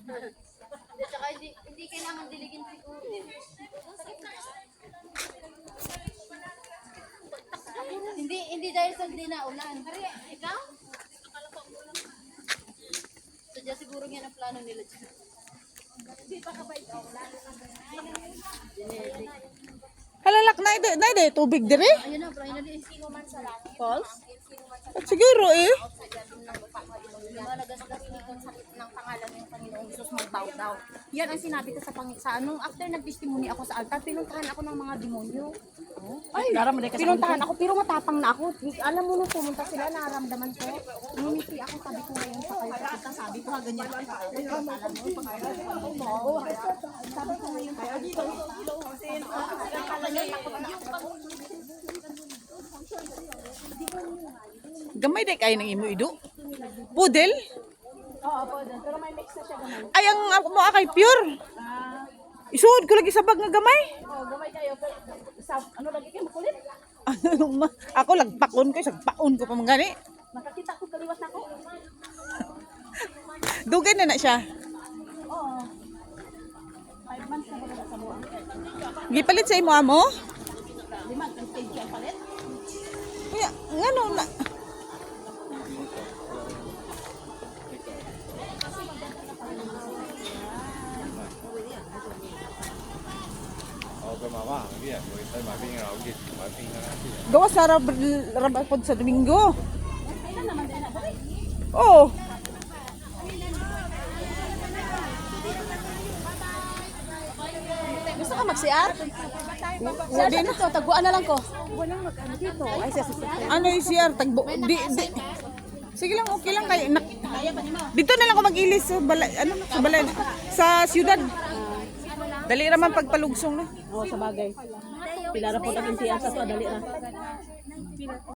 At saka hindi kailangan diligin siguro. Hindi dahil sa hindi na ulan. Ikaw? Sadya siguro yan ang plano nila dyan. Hindi pa kabay ka ulan. Halalak na ito, tubig dire. Ayun na, bro, ayun na din. False? At siguro eh. Malagasgas dito sa ng pangalan ng Panginoong Jesus magbow daw. Yan ang sinabi ko sa nung after nag-testimony ako sa altar, pinuntahan ako ng mga demonyo. Ay, pinuntahan ako pero matapang na ako. Alam mo nung pumunta sila, naramdaman ko. Ngumiti ako, sabi ko ngayon sa kayo kita, sabi ko ha ganyan. Alam mo, sabi ko ngayon sa kayo. Gamay day kayo ng imo ido. Pudel? Oo, pero may mix na siya gamay. Ay, ang mo akay pure. Isuod ko lagi sa bag nga gamay. Oo, gamay kayo. Ano lagi kayo makulit? Ako lagpakon ko, sagpaon ko pa mangani. Nakakita ko kaliwas na ako. Dugay na siya. Oo. 5 months na ba sa buwan? Gipalit sa imo amo? 5 months, ang stage siya palit. Kaya, ngano na. Gawas sa rabapod sa Domingo. Oh. Gusto ka mag-CR? CR sa dito, taguan na lang ko. Walang mag-ano dito. Ay, siya. Ano yung CR? Tagbo. Sige lang, okay lang kayo. Dito na lang ako mag-ilis sa balay, sa siyudad. Dali naman pagpalugsong na. Oo, sa bagay. Pilara po natin siya sa to, dali na.